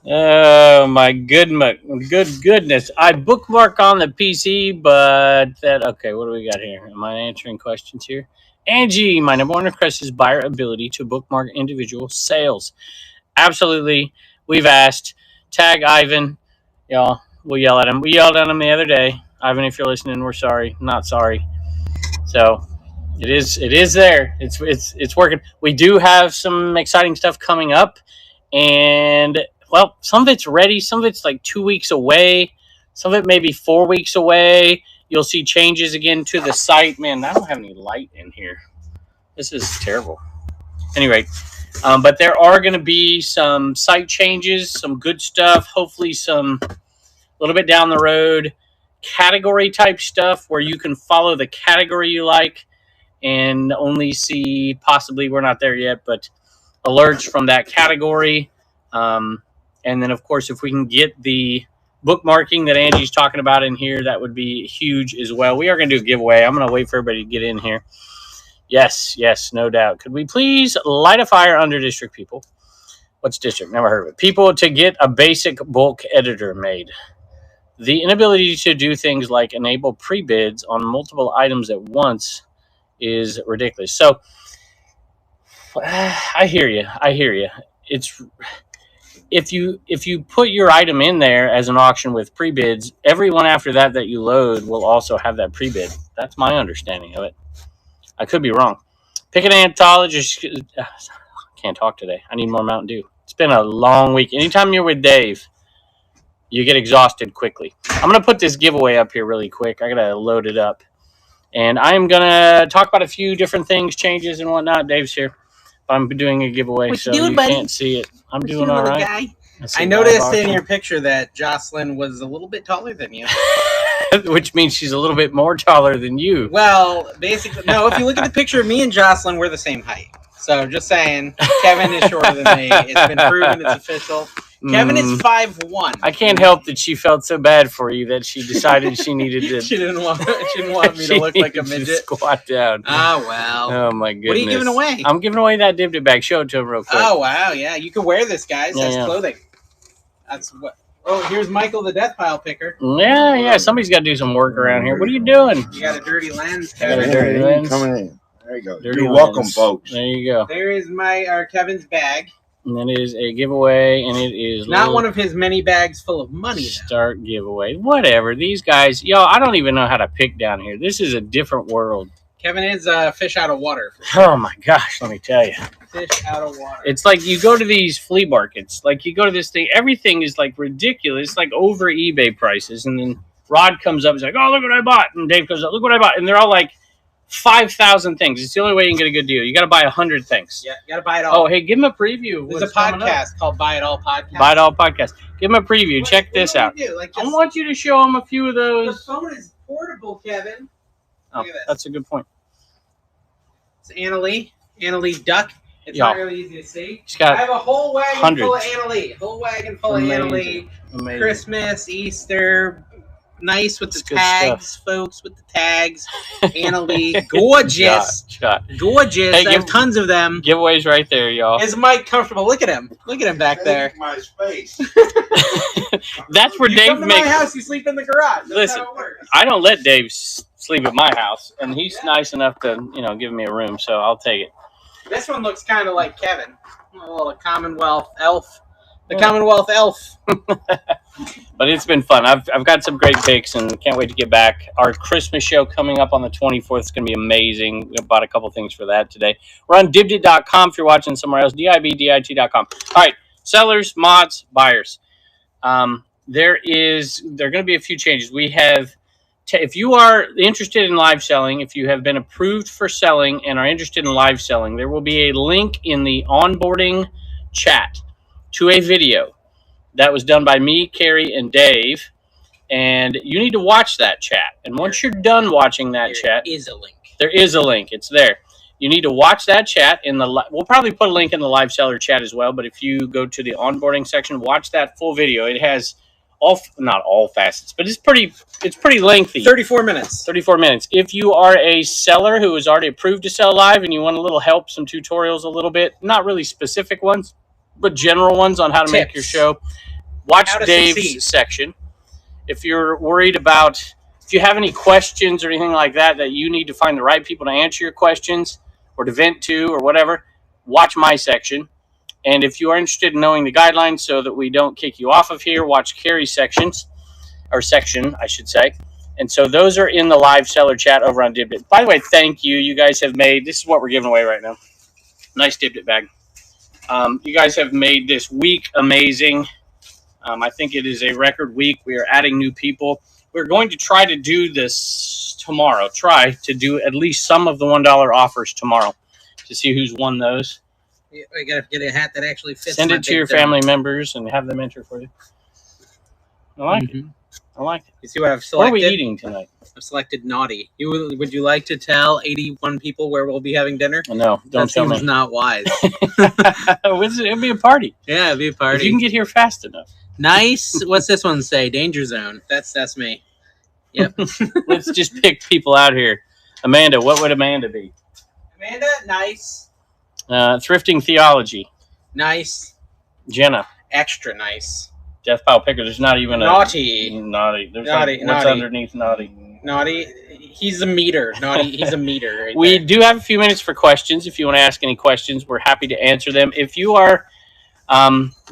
Oh my goodness! I bookmark on the PC, but okay. What do we got here? Am I answering questions here? Angie, my number one request is buyer ability to bookmark individual sales. Absolutely, we've asked. Tag Ivan, y'all. We'll yell at him. We yelled at him the other day. Ivan, if you're listening, we're sorry. Not sorry. So it is there. It's working. We do have some exciting stuff coming up, and well, some of it's ready. Some of it's like 2 weeks away. Some of it may be 4 weeks away. You'll see changes again to the site. Man, I don't have any light in here. This is terrible. Anyway, but there are going to be some site changes, some good stuff. Hopefully, some a little bit down the road category type stuff where you can follow the category you like and only see, possibly, we're not there yet, but alerts from that category. And then, of course, if we can get the bookmarking that Angie's talking about in here, that would be huge as well. We are going to do a giveaway. I'm going to wait for everybody to get in here. Yes, no doubt. Could we please light a fire under district people? What's district? Never heard of it. People to get a basic bulk editor made. The inability to do things like enable pre-bids on multiple items at once is ridiculous. So I hear you. It's if you put your item in there as an auction with pre-bids, everyone after that you load will also have that pre-bid. That's my understanding of it. I could be wrong. Pick an anthologist. Can't talk today. I need more Mountain Dew. It's been a long week. Anytime you're with Dave, you get exhausted quickly. I'm going to put this giveaway up here really quick. I got to load it up. And I'm going to talk about a few different things, changes and whatnot. Dave's here. I'm doing a giveaway, what so you can't see it. I'm doing all right. Guy? I noticed in your picture that Jocelyn was a little bit taller than you. Which means she's a little bit more taller than you. Well, basically, no, if you look at the picture of me and Jocelyn, we're the same height. So just saying, Kevin is shorter than me. It's been proven, it's official. Kevin is 5'1". I can't help that she felt so bad for you that she decided she needed to. She didn't want me to look like a midget. Squat down. Oh, well. Oh, my goodness. What are you giving away? I'm giving away that DibDit bag. Show it to him real quick. Oh, wow. Yeah, you can wear this, guys. That's clothing. That's what. Oh, here's Michael, the death pile picker. Yeah. Somebody's got to do some work around here. What are you doing? You got a dirty lens, Kevin. Got a dirty lens. Coming in. There you go. Dirty You're welcome, folks. There you go. There is Kevin's bag. And then it is a giveaway, and it is not one of his many bags full of money. Start giveaway. Whatever. These guys, I don't even know how to pick down here. This is a different world. Kevin is fish out of water. Oh, my gosh. Let me tell you. Fish out of water. It's like you go to these flea markets. Like you go to this thing. Everything is like ridiculous. Like over eBay prices. And then Rod comes up and is like, oh, look what I bought. And Dave goes, look what I bought. And they're all like 5,000 things. It's the only way you can get a good deal. You got to buy 100 things. Yeah, you got to buy it all. Oh, hey, give them a preview. There's a podcast called Buy It All Podcast. Buy It All Podcast. Give them a preview. Check this out. I want you to show them a few of those. The phone is portable, Kevin. Oh, that's a good point. It's Annalee Duck. It's not really easy to see. I have a whole wagon full of Annalee. Whole wagon full of Annalee. Christmas, Easter. Nice with the tags, folks, with the tags. Annalee. Gorgeous. Gorgeous. Hey, there's tons of them. Giveaways right there, y'all. Is Mike comfortable? Look at him. Look at him back there. My space. That's where Dave makes. My house, you sleep in the garage. Listen, I don't let Dave sleep at my house, and he's nice enough to, give me a room, so I'll take it. This one looks kind of like Kevin. A little Commonwealth elf. The Commonwealth elf. But it's been fun. I've got some great picks and can't wait to get back. Our Christmas show coming up on the 24th is going to be amazing. We bought a couple things for that today. We're on DibDit.com if you're watching somewhere else. DibDit.com. All right, sellers, mods, buyers. There are going to be a few changes. We have, if you are interested in live selling, if you have been approved for selling and are interested in live selling, there will be a link in the onboarding chat to a video that was done by me, Carrie, and Dave, and you need to watch that chat. And once you're done watching that chat, there is a link. There is a link. It's there. You need to watch that chat. We'll probably put a link in the live seller chat as well, but if you go to the onboarding section, watch that full video. It has not all facets, but it's pretty lengthy. 34 minutes. 34 minutes. If you are a seller who is already approved to sell live and you want a little help, some tutorials a little bit, not really specific ones, but general ones on how to make your show. Watch Dave's section. If you're worried about, if you have any questions or anything like that, that you need to find the right people to answer your questions or to vent to or whatever, watch my section. And if you are interested in knowing the guidelines so that we don't kick you off of here, watch Carrie's section, I should say. And so those are in the live seller chat over on DibDit. By the way, thank you. You guys have made, this is what we're giving away right now. Nice DibDit bag. You guys have made this week amazing. I think it is a record week. We are adding new people. We're going to try to do this tomorrow. Try to do at least some of the $1 offers tomorrow to see who's won those. We got to get a hat that actually fits. Send it to your family members and have them enter for you. I like it. I like it. You see what I've selected? What are we eating tonight? I've selected naughty. Would you like to tell 81 people where we'll be having dinner? No, don't tell me. That seems not wise. It'll be a party. Yeah, it'll be a party. If you can get here fast enough. Nice. What's this one say? Danger zone. That's me. Yep. Let's just pick people out here. Amanda, what would Amanda be? Amanda, nice. Thrifting theology. Nice. Jenna. Extra nice. Death Pile Picker. There's not even naughty. Naughty. There's naughty. Like, what's underneath naughty? Naughty. He's a meter. Naughty. He's a meter. Right we there. do have a few minutes for questions. If you want to ask any questions, we're happy to answer them. If you are,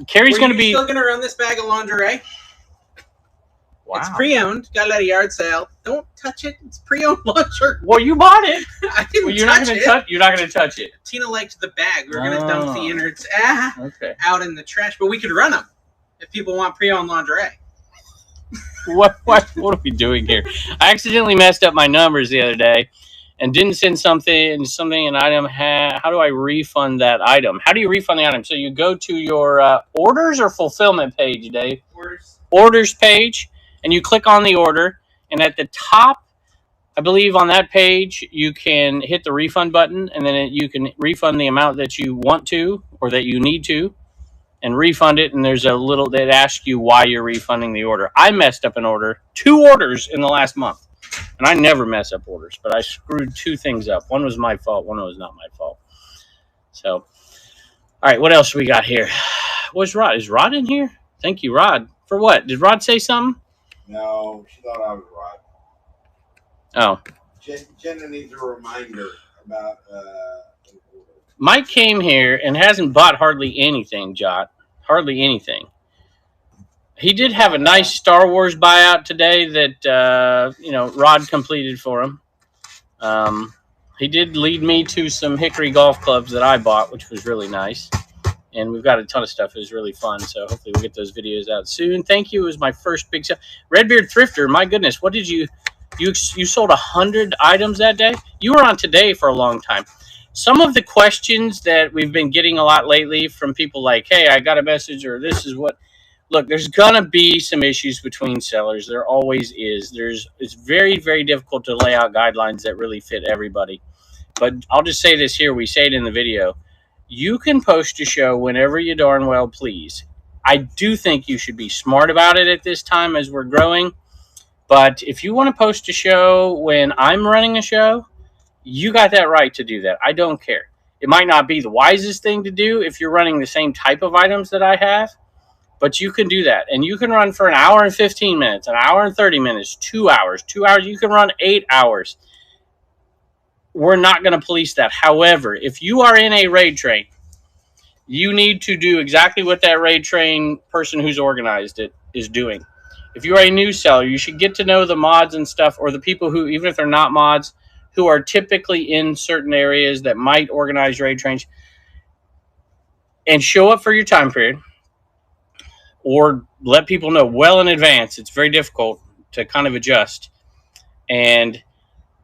Carrie's going to be still going to run this bag of lingerie. Wow. It's pre-owned. Got it at a yard sale. Don't touch it. It's pre-owned lingerie. Well, you bought it. I didn't well, you're touch not going it. to touch. You're not going to touch it. Tina liked the bag. We were going to dump the innards out in the trash, but we could run them if people want pre-owned lingerie. What are we doing here? I accidentally messed up my numbers the other day and didn't send something an item. How do I refund that item? How do you refund the item? So you go to your orders or fulfillment page, Dave? Orders page, and you click on the order. And at the top, I believe on that page, you can hit the refund button, and then you can refund the amount that you want to or that you need to. And refund it, and there's a little that asks you why you're refunding the order. I messed up an order, 2 orders in the last month, and I never mess up orders, but I screwed 2 things up. One was my fault, one was not my fault. So, all right, what else we got here? Where's Rod? Is Rod in here? Thank you, Rod. For what? Did Rod say something? No, she thought I was Rod. Oh. Jenna needs a reminder about. Mike came here and hasn't bought hardly anything, Jot. Hardly anything. He did have a nice Star Wars buyout today that, Rod completed for him. He did lead me to some Hickory golf clubs that I bought, which was really nice. And we've got a ton of stuff. It was really fun. So hopefully we'll get those videos out soon. Thank you. It was my first big sale. Redbeard Thrifter, my goodness. What did you sold 100 items that day? You were on today for a long time. Some of the questions that we've been getting a lot lately from people like, hey, I got a message, or this is what. Look, there's going to be some issues between sellers. There always is. It's very, very difficult to lay out guidelines that really fit everybody. But I'll just say this here. We say it in the video. You can post a show whenever you darn well please. I do think you should be smart about it at this time as we're growing. But if you want to post a show when I'm running a show, you got that right to do that. I don't care. It might not be the wisest thing to do if you're running the same type of items that I have, but you can do that. And you can run for an hour and 15 minutes, an hour and 30 minutes, 2 hours. 2 hours, you can run 8 hours. We're not going to police that. However, if you are in a raid train, you need to do exactly what that raid train person who's organized it is doing. If you are a new seller, you should get to know the mods and stuff, or the people who, even if they're not mods, who are typically in certain areas that might organize raid trains, and show up for your time period, or let people know well in advance. It's very difficult to kind of adjust, and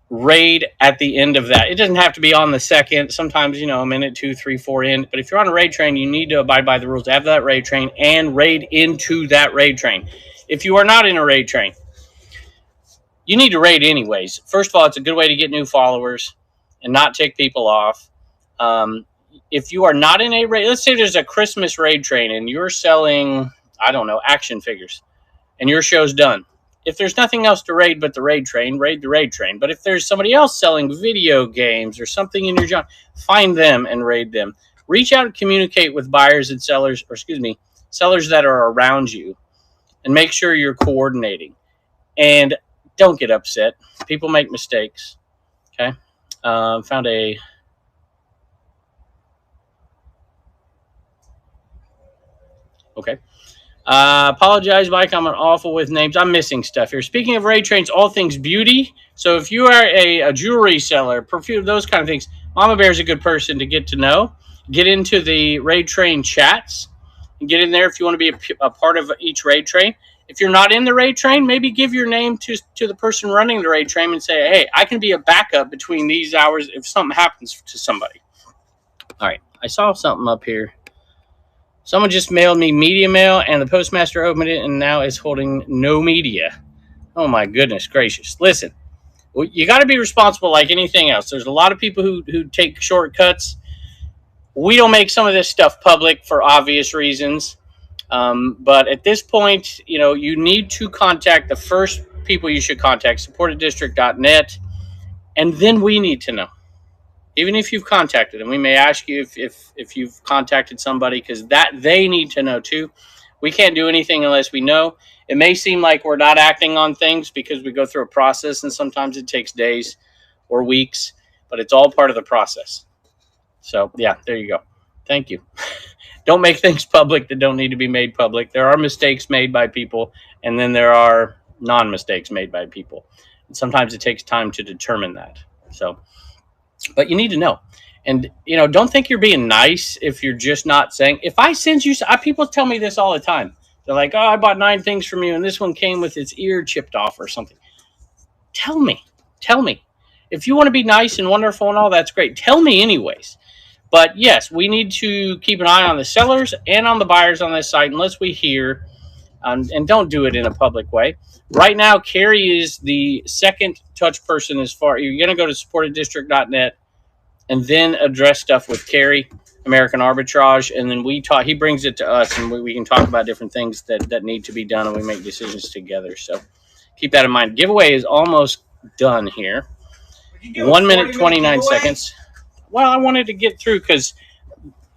raid at the end of that. It doesn't have to be on the second. Sometimes, a minute, 2, 3, 4 in. But if you're on a raid train, you need to abide by the rules to have that raid train and raid into that raid train. If you are not in a raid train, you need to raid anyways. First of all, it's a good way to get new followers and not tick people off. If you are not in a raid, let's say there's a Christmas raid train and you're selling, I don't know, action figures, and your show's done. If there's nothing else to raid but the raid train, raid the raid train. But if there's somebody else selling video games or something in your genre, find them and raid them. Reach out and communicate with buyers and sellers, or excuse me, sellers that are around you, and make sure you're coordinating. And don't get upset. People make mistakes. Okay. Found a. Okay. Apologize, Mike. I'm awful with names. I'm missing stuff here. Speaking of raid trains, all things beauty. So if you are a jewelry seller, perfume, those kind of things, Mama Bear is a good person to get to know. Get into the raid train chats and get in there if you want to be a part of each raid train. If you're not in the raid train, maybe give your name to the person running the raid train and say, hey, I can be a backup between these hours if something happens to somebody. All right. I saw something up here. Someone just mailed me media mail, and the postmaster opened it, and now it's holding no media. Oh, my goodness gracious. Listen, you got to be responsible like anything else. There's a lot of people who take shortcuts. We don't make some of this stuff public for obvious reasons. But at this point, you need to contact the first people you should contact, support@district.net, and then we need to know. Even if you've contacted them, we may ask you if you've contacted somebody, because that they need to know too. We can't do anything unless we know. It may seem like we're not acting on things because we go through a process, and sometimes it takes days or weeks, but it's all part of the process. So, yeah, there you go. Thank you. Don't make things public that don't need to be made public. There are mistakes made by people, and then there are non-mistakes made by people. And sometimes it takes time to determine that. So, but you need to know. And, don't think you're being nice if you're just not saying, if I send you, people tell me this all the time. They're like, oh, I bought 9 things from you, and this one came with its ear chipped off or something. Tell me. If you want to be nice and wonderful and all, that's great. Tell me anyways. But yes, we need to keep an eye on the sellers and on the buyers on this site unless we hear, and don't do it in a public way. Right now, Carrie is the second touch person as far. You're going to go to support@district.net and then address stuff with Carrie, American Arbitrage, and then he brings it to us, and we can talk about different things that need to be done, and we make decisions together. So keep that in mind. Giveaway is almost done here. 1 minute, 29 seconds. Well, I wanted to get through because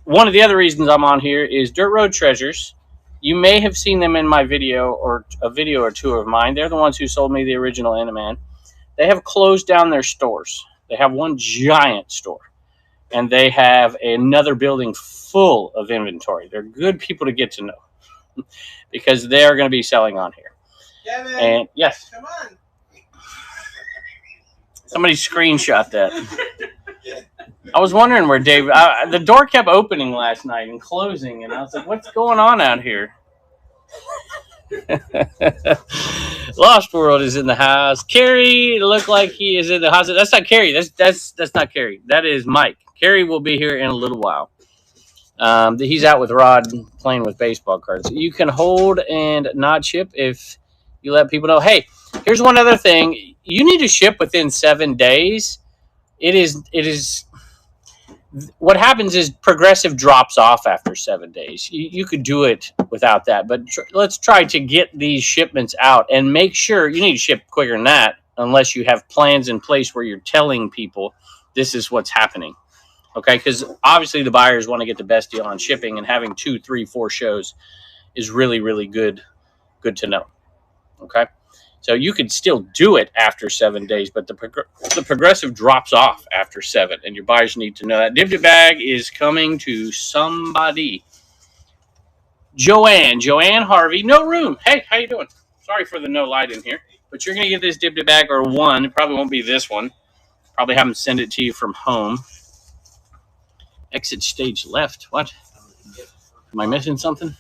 one of the other reasons I'm on here is Dirt Road Treasures. You may have seen them in my video or a video or two of mine. They're the ones who sold me the original Animan. They have closed down their stores. They have one giant store, and they have another building full of inventory. They're good people to get to know because they're going to be selling on here. Kevin, and yes, come on. Somebody screenshot that. I was wondering where Dave. The door kept opening last night and closing, and I was like, "What's going on out here?" Lost World is in the house. Carrie looked like he is in the house. That's not Carrie. That's not Carrie. That is Mike. Carrie will be here in a little while. He's out with Rod playing with baseball cards. You can hold and not ship if you let people know. Hey, here's one other thing. You need to ship within 7 days. It is. What happens is Progressive drops off after 7 days. You could do it without that, but let's try to get these shipments out and make sure you need to ship quicker than that, unless you have plans in place where you're telling people this is what's happening. Okay, because obviously the buyers want to get the best deal on shipping, and having 2, 3, 4 shows is really, really good to know. Okay. So you could still do it after 7 days, but the Progressive drops off after 7, and your buyers need to know that. DibDit bag is coming to somebody. Joanne Harvey, no room. Hey, how you doing? Sorry for the no light in here, but you're going to get this DibDit bag, or one. It probably won't be this one. Probably have them send it to you from home. Exit stage left. What? Am I missing something?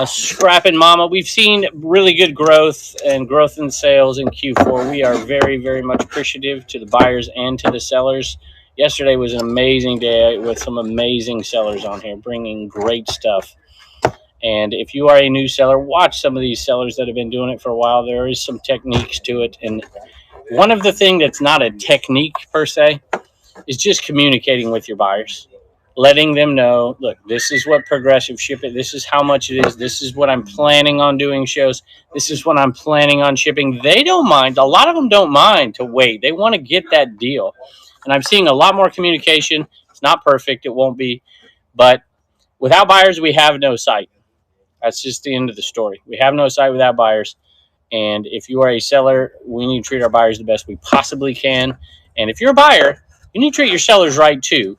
Scrapping Mama. We've seen really good growth in sales in Q4. We are very, very much appreciative to the buyers and to the sellers. Yesterday was an amazing day with some amazing sellers on here bringing great stuff. And if you are a new seller, watch some of these sellers that have been doing it for a while. There is some techniques to it. And one of the things that's not a technique per se is just communicating with your buyers. Letting them know, look, this is what Progressive ship it. This is how much it is. This is what I'm planning on doing shows. This is what I'm planning on shipping. They don't mind. A lot of them don't mind to wait. They want to get that deal. And I'm seeing a lot more communication. It's not perfect. It won't be. But without buyers, we have no site. That's just the end of the story. We have no site without buyers. And if you are a seller, we need to treat our buyers the best we possibly can. And if you're a buyer, you need to treat your sellers right too.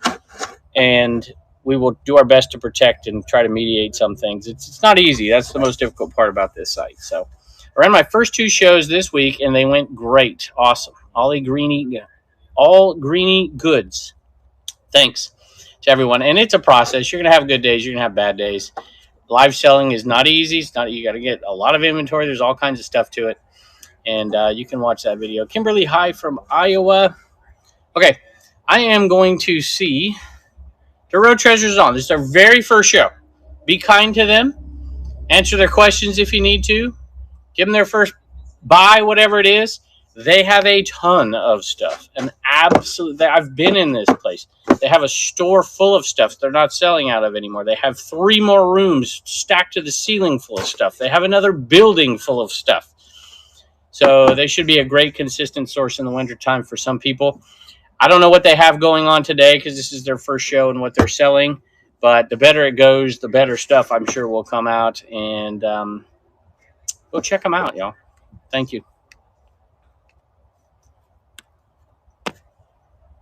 And we will do our best to protect and try to mediate some things. It's not easy. That's the most difficult part about this site. So I ran my first 2 shows this week, and they went great. Awesome. All Greenie goods. Thanks to everyone. And it's a process. You're going to have good days. You're going to have bad days. Live selling is not easy. It's not. You got to get a lot of inventory. There's all kinds of stuff to it. And you can watch that video. Kimberly, hi from Iowa. Okay, I am going to see the Road Treasures on. This is our very first show. Be kind to them. Answer their questions if you need to. Give them their first buy, whatever it is. They have a ton of stuff. And absolutely, I've been in this place. They have a store full of stuff they're not selling out of anymore. They have 3 more rooms stacked to the ceiling full of stuff. They have another building full of stuff. So they should be a great consistent source in the wintertime for some people. I don't know what they have going on today because this is their first show and what they're selling. But the better it goes, the better stuff I'm sure will come out. And go check them out, y'all. Thank you.